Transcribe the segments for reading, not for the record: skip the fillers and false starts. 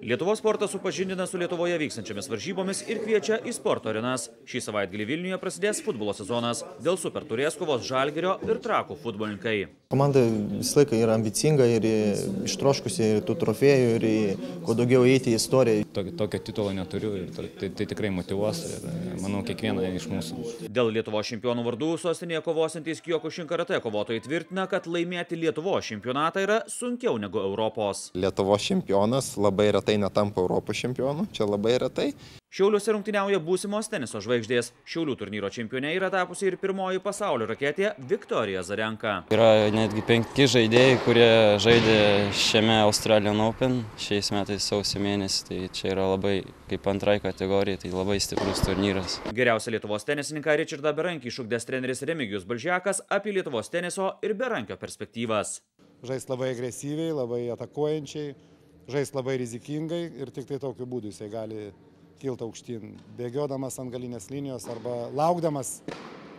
Lietuvos sportas supažindina su Lietuvoje vykstančiamis varžybomis ir kviečia į sporto arenas. Šį savaitgalį Vilniuje prasidės futbolo sezonas. Dėl Super taurės kovos Žalgirio ir Trakų futbolininkai. Komanda visą laiką yra ambicinga ir ištroškusi tų trofėjų ir kuo daugiau eiti į istoriją. Tokio titulo neturiu ir tai tikrai motyvuos ir manau kiekvieną iš mūsų. Dėl Lietuvos čempionų vardų sostinėje kovosiantys Kyokushin karate kovotojai tvirtina, kad laimėti Lietuvos čempionatą yra sunkiau negu Europos. Lietuvos čempionas labai retai netampa Europos čempionu, čia labai retai. Šiauliuose rungtyniauja būsimos teniso žvaigždės. Šiaulių turnyro čempionė yra tapusi ir pirmoji pasaulio raketė Viktorija Zarenka. Yra netgi 5 žaidėjai, kurie žaidė šiame Australian Open šiais metais sausio mėnesį. Tai čia yra labai kaip antrai kategorijai, tai labai stiprus turnyras. Geriausia Lietuvos tenisininką Ričardą Berankį išugdęs treneris Remigijus Balžiakas apie Lietuvos teniso ir Berankio perspektyvas. Žais labai agresyviai, labai atakuojančiai, žais labai rizikingai ir tik tai tokiu būdu jisai gali kilti aukštyn, bėgiodamas ant galinės linijos arba laukdamas,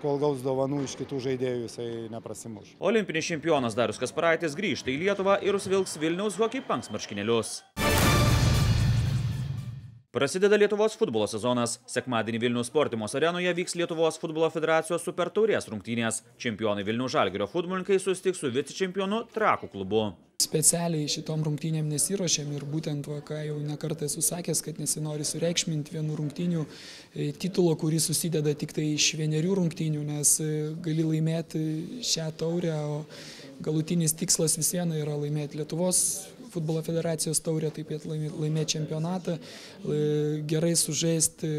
kol gaus dovanų iš kitų žaidėjų, jisai neprasimuš. Olimpinis čempionas Darius Kasparaitis grįžta į Lietuvą ir užsivilks Vilniaus Hockey Punks marškinėlius. Prasideda Lietuvos futbolo sezonas. Sekmadienį Vilniaus Sportimos arenoje vyks Lietuvos futbolo federacijos Super taurės rungtynės. Čempionai Vilniaus Žalgirio futbolininkai susitiks su vicečempionu Trakų klubu. Specialiai šitom rungtynėm nesiruošėm ir būtent, ką jau nekartą esu sakęs, kad nesinori sureikšminti vienų rungtynių titulo, kuris susideda tik tai iš 1 rungtynių, nes gali laimėti šią taurę, o galutinis tikslas vis viena yra laimėti Lietuvos futbolo federacijos taurę, taip pat laimėti čempionatą, gerai sužaisti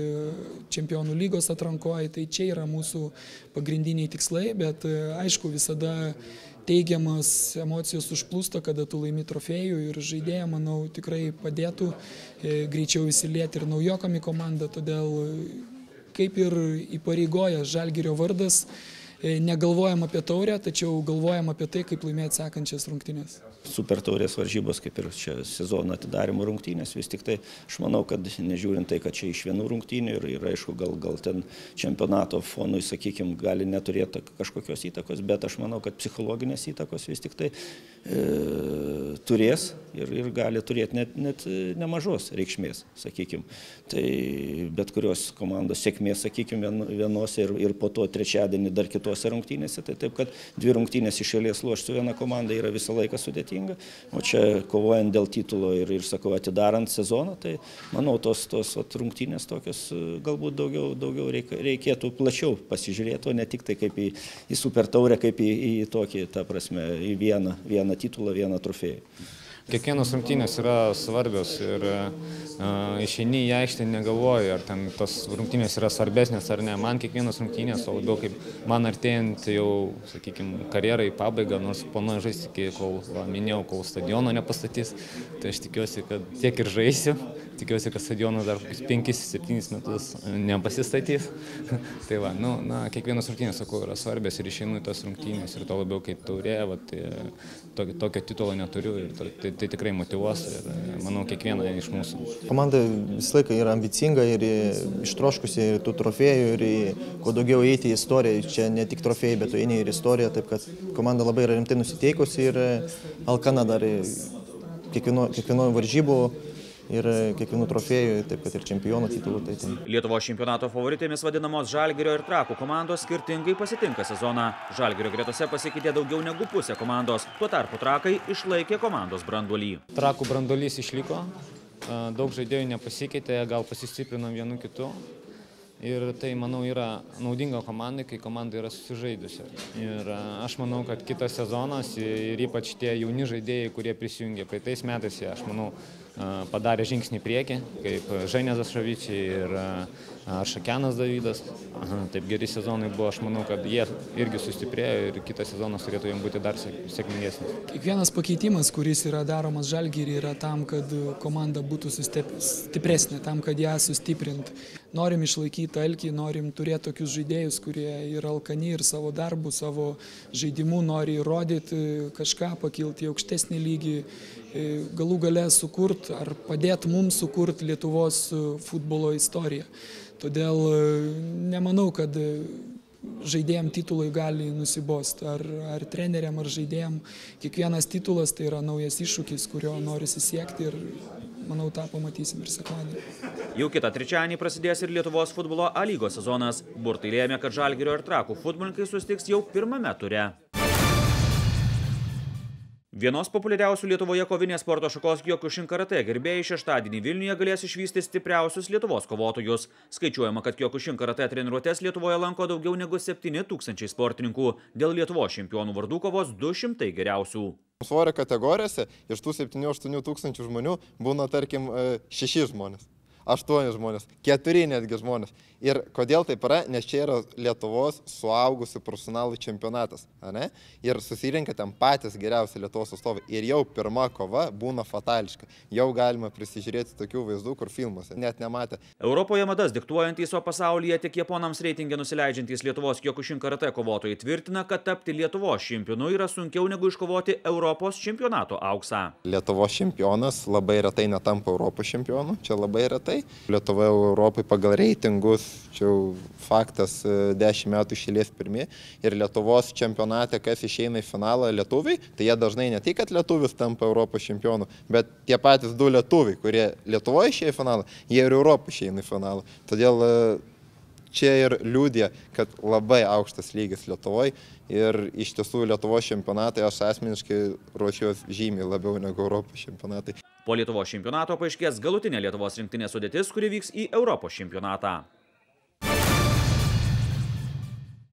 čempionų lygos atrankoje, tai čia yra mūsų pagrindiniai tikslai, bet aišku visada teigiamas emocijos užplūsta, kada tu laimi trofėjų ir žaidėja, manau, tikrai padėtų greičiau įsilieti ir naujokam į komandą, todėl kaip ir įpareigoja Žalgirio vardas, negalvojam apie taurę, tačiau galvojam apie tai, kaip laimėti sekančias rungtynės. Super taurės varžybos, kaip ir čia sezono atidarimo rungtynės, vis tik tai aš manau, kad nežiūrint tai, kad čia iš 1 rungtynių ir aišku, gal ten čempionato fonui, sakykime, gali neturėti kažkokios įtakos, bet aš manau, kad psichologinės įtakos vis tik tai turės ir gali turėti net nemažos reikšmės, sakykime. Tai bet kurios komandos sėkmės, sakykime, vienose ir po to trečiadienį dar kitose rungtynėse, tai taip, kad 2 rungtynės iš eilės lošti su viena komanda yra visą laiką sudėtinga. O čia kovojant dėl titulo ir sakau, atidarant sezoną, tai manau, tos rungtynės tokios galbūt daugiau reikėtų plačiau pasižiūrėti, o ne tik tai kaip į super taurę, kaip į tokį, ta prasme, į vieną titulą, vieną trofėjų. Kiekvienos rungtynės yra svarbios ir išeini į aikštę negalvoji, ar ten tos rungtynės yra svarbesnės ar ne. Man kiekvienos rungtynės, o labiau kaip man artėjant jau, sakykime, karjerai į pabaigą, nors planuoju žaisti iki, kol stadiono nepastatys, tai aš tikiuosi, kad tiek ir žaisiu. Tikiuosi, kad stadionas dar 5-7 metus nepasistatys. Tai va, kiekvienos rungtynės, sakau, yra svarbės ir išeinu į tos rungtynės ir to labiau kaip taurė, tokio titulo neturiu ir tai tikrai motyvuos ir manau kiekvieną iš mūsų. Komanda visą laiką yra ambicinga ir ištroškusi tų trofėjų ir kuo daugiau eiti į istoriją. Čia ne tik trofėjai, bet tu eini ir istoriją, taip kad komanda labai yra rimtai nusiteikusi ir alkana dar kiekvieno varžybų ir kiekvienų trofėjų, taip kad ir čempionų titulų. Lietuvos čempionato favoritėmis vadinamos Žalgirio ir Trakų komandos skirtingai pasitinka sezoną. Žalgirio gretose pasikeitė daugiau negu pusė komandos, tuo tarpu Trakai išlaikė komandos branduolį. Trakų branduolys išliko, daug žaidėjų nepasikeitė, gal pasistiprino vienu kitu. Ir tai, manau, yra naudinga komandai, kai komanda yra susižaidusi. Ir aš manau, kad kitas sezonas ir ypač tie jauni žaidėjai, kurie prisijungė praeitais metais, aš manau, padarė žingsnį priekį, kaip Žainezas Šavyčiai ir Šakenas Davydas. Taip geri sezonai buvo, aš manau, kad jie irgi sustiprėjo ir kitas sezonas turėtų jiems būti dar sėkmingesnis. Kiekvienas pakeitimas, kuris yra daromas Žalgiriui, yra tam, kad komanda būtų stipresnė, tam, kad ją sustiprint. Norim išlaikyti alkį, norim turėti tokius žaidėjus, kurie yra alkani ir savo darbų, savo žaidimu nori įrodyti kažką, pakilti į aukštesnį lygį, galų gale sukurti ar padėti mums sukurti Lietuvos futbolo istoriją. Todėl nemanau, kad žaidėjam titulai gali nusibosti, ar treneriam, ar žaidėjam. Kiekvienas titulas tai yra naujas iššūkis, kurio norisi siekti ir manau, tą pamatysim ir sekmadienį. Jau kitą trečiadienį prasidės ir Lietuvos futbolo A lygos sezonas. Burtai lėmė, kad Žalgirio ir Trakų futbolininkai susitiks jau pirmame ture. Vienos populiariausių Lietuvoje kovinės sporto šakos Kiokušin karatė gerbėjai šeštadienį Vilniuje galės išvysti stipriausius Lietuvos kovotojus. Skaičiuojama, kad Kiokušin karatė treniruotes Lietuvoje lanko daugiau negu 7000 sportininkų. Dėl Lietuvos čempionų vardų kovos 200 geriausių. Svorio kategorijose iš tų 7-8 tūkstančių žmonių būna, tarkim, 6 žmonės. 8 žmonės, 4 netgi žmonės. Ir kodėl taip yra? Nes čia yra Lietuvos suaugusių profesionalų čempionatas. Ne? Ir susirinka ten patys geriausi Lietuvos atstovai. Ir jau pirma kova būna fatališka. Jau galima prisižiūrėti tokių vaizdų, kur filmuose net nematė. Europoje madas diktuojantys, o pasaulyje tik japonams reitingė nusileidžiantys Lietuvos Kiokušin karatė kovotojai tvirtina, kad tapti Lietuvos čempionu yra sunkiau negu iškovoti Europos čempionato auksą. Lietuvos čempionas labai retai netampa Europos čempionu. Čia labai retai. Lietuva Europai pagal reitingus, čia faktas, 10 metų išėlės pirmi. Ir Lietuvos čempionate, kas išeina į finalą lietuviai, tai jie dažnai ne tik, kad lietuvis tampa Europos čempionu, bet tie patys 2 lietuviai, kurie Lietuvoje išėjo į finalą, jie ir Europą išeina į finalą. Todėl čia ir liūdė, kad labai aukštas lygis Lietuvoje ir iš tiesų Lietuvos čempionatai aš asmeniškai ruošiuosi žymiai labiau negu Europos čempionatai. Po Lietuvos čempionato paaiškės galutinė Lietuvos rinktinės sudėtis, kuri vyks į Europos čempionatą.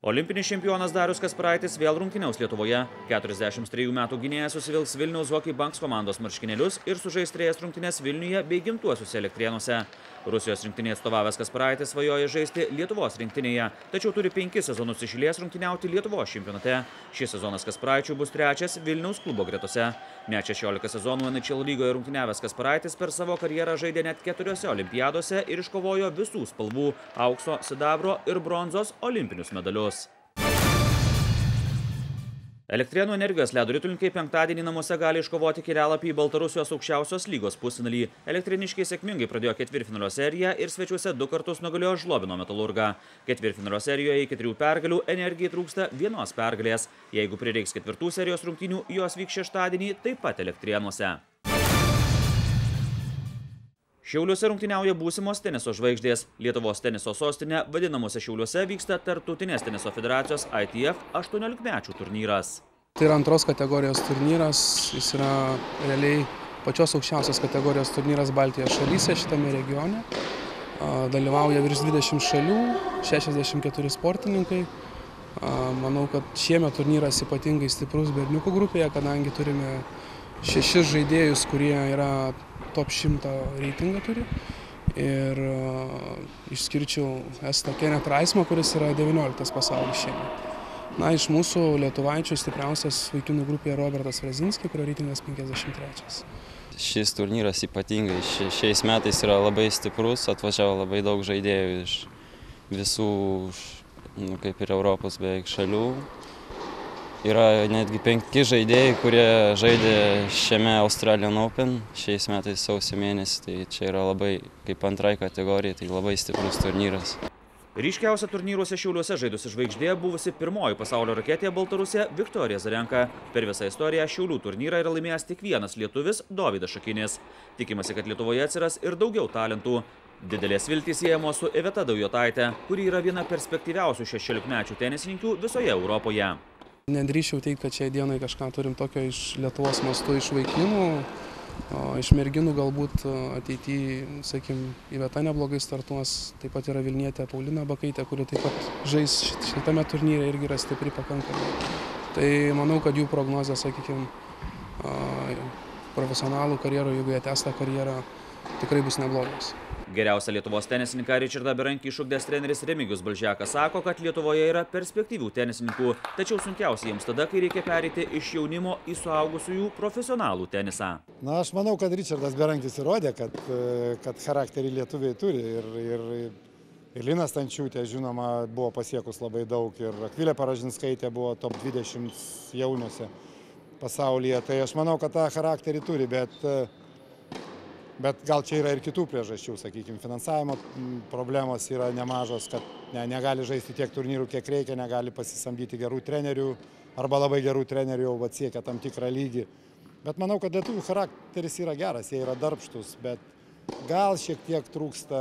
Olimpinis čempionas Darius Kasparaitis vėl rungtyniaus Lietuvoje. 43 metų gynėjas susivilks Vilniaus Hockey Banks komandos marškinėlius ir sužais 3 rungtynes Vilniuje bei gimtuosiuose Elektrėnuose. Rusijos rinktinėje atstovavęs Kasparaitis svajoja žaisti Lietuvos rinktinėje, tačiau turi 5 sezonus iš eilės rungtyniauti Lietuvos čempionate. Šis sezonas Kasparaičiui bus 3 Vilniaus klubo gretose. Net 16 sezonų NHL lygoje rungtyniavęs Kasparaitis per savo karjerą žaidė net 4 olimpiadose ir iškovojo visų spalvų – aukso, sidabro ir bronzos olimpinius medalius. Elektrėnų Energijos ledo ritulininkai penktadienį namuose gali iškovoti kelialapį į Baltarusijos aukščiausios lygos pusfinalį. Elektrėniškiai sėkmingai pradėjo ketvirtfinalio seriją ir svečiuose 2 kartus nugalėjo Žlobino Metalurgą. Ketvirtfinalio serijoje iki 3 pergalių Energijai trūksta 1 pergalės. Jeigu prireiks 4 serijos rungtynių, jos vyks šeštadienį taip pat Elektrėnuose. Šiauliuose rungtyniauja būsimos teniso žvaigždės. Lietuvos teniso sostinė vadinamuose Šiauliuose vyksta Tarptautinės teniso federacijos ITF 18-mečių turnyras. Tai yra antros kategorijos turnyras, jis yra realiai pačios aukščiausios kategorijos turnyras Baltijos šalyse šitame regione. Dalyvauja virš 20 šalių, 64 sportininkai. Manau, kad šiemet turnyras ypatingai stiprus berniukų grupėje, kadangi turime 6 žaidėjus, kurie yra top 100 reitingą turi. Ir išskirčiau Estą Kenneth Raismą, kuris yra 19 pasaulyje šiemet. Na, iš mūsų lietuvaičių stipriausias vaikinų grupėje Robertas Vrazinski, kurio reitingas 53. Šis turnyras ypatingai šiais metais yra labai stiprus, atvažiavo labai daug žaidėjų iš visų, kaip ir Europos beveik šalių. Yra netgi 5 žaidėjai, kurie žaidė šiame Australian Open šiais metais sausio mėnesį, tai čia yra labai kaip antrai kategorija, tai labai stiprus turnyras. Ryškiausia turnyruose Šiauliuose žaidusi žvaigždė buvusi pirmoji pasaulio raketė Baltarusė Viktorija Zarenka. Per visą istoriją Šiaulių turnyrą yra laimėjęs tik vienas lietuvis Dovydas Šakinis. Tikimasi, kad Lietuvoje atsiras ir daugiau talentų. Didelės viltys siejamos su Iveta Daujotaite, kuri yra viena perspektyviausių 16-mečių tenisininkių visoje Europoje. Nedrįsčiau teikti, kad šiai dienai kažką turim tokio iš Lietuvos mastų, iš vaikinų. Iš merginų galbūt ateityje, sakykim, Iveta neblogai startuos, taip pat yra Vilnietė Paulina Bakaitė, kuri taip pat žais šitame turnyre, irgi yra stipri pakankamai. Tai manau, kad jų prognozė, sakykim, profesionalų karjerų, jeigu jie tęs tą karjerą, tikrai bus neblogos. Geriausią Lietuvos tenisininką Ričardą Berankį išugdęs treneris Remigijus Balžekas sako, kad Lietuvoje yra perspektyvių tenisininkų, tačiau sunkiausia jiems tada, kai reikia pereiti iš jaunimo į suaugusiųjų profesionalų tenisą. Na, aš manau, kad Ričardas Berankis įrodė, kad charakterį lietuviai turi ir Lina Stančiūtė, žinoma, buvo pasiekus labai daug ir Akvilė Paražinskaitė buvo top 20 jauniuose pasaulyje. Tai aš manau, kad tą charakterį turi, bet gal čia yra ir kitų priežasčių, sakykime, finansavimo problemos yra nemažos, kad negali žaisti tiek turnyrų, kiek reikia, negali pasisamdyti gerų trenerių arba labai gerų trenerių jau atsiekia tam tikrą lygį. Bet manau, kad lietuvių charakteris yra geras, jie yra darbštus, bet gal šiek tiek trūksta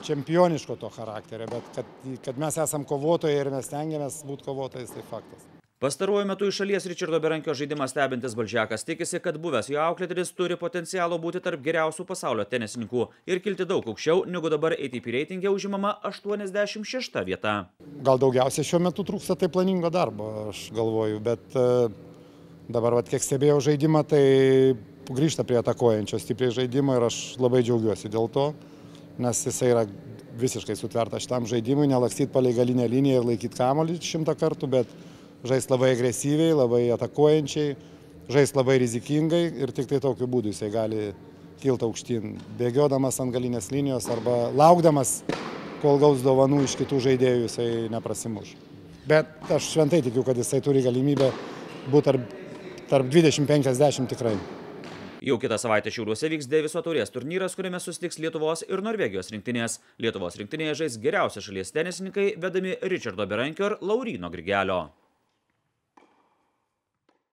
čempioniško to charakterio, bet kad mes esam kovotojai ir mes stengiamės būti kovotojais, tai faktas. Pastaruoju metu iš šalies Ričardo Berankio žaidimą stebintis Balžekas tikisi, kad buvęs jo auklėtinis turi potencialo būti tarp geriausių pasaulio tenisininkų ir kilti daug aukščiau, negu dabar ATP reitinge užimama 86 vieta. Gal daugiausiai šiuo metu trūksta tai planingo darbo, aš galvoju, bet dabar, kiek stebėjau žaidimą, tai grįžta prie atakuojančio stipriai žaidimo ir aš labai džiaugiuosi dėl to, nes jisai yra visiškai sutvertas šitam žaidimui, nelakstyti palei galinę liniją ir laikyti kamuolį 100 kartų, bet žais labai agresyviai, labai atakuojančiai, žais labai rizikingai ir tik tai tokiu būdu jisai gali kilti aukštyn, bėgiodamas ant galinės linijos arba laukdamas, kol gaus dovanų iš kitų žaidėjų, jisai neprasimuš. Bet aš šventai tikiu, kad jisai turi galimybę būti tarp 20-50 tikrai. Jau kitą savaitę Šiauliuose vyks Deiviso taurės turnyras, kuriame susitiks Lietuvos ir Norvegijos rinktinės. Lietuvos rinktinėje žais geriausi šalies tenisininkai, vedami Ričardo Berankio ir Lauryno Grigelio.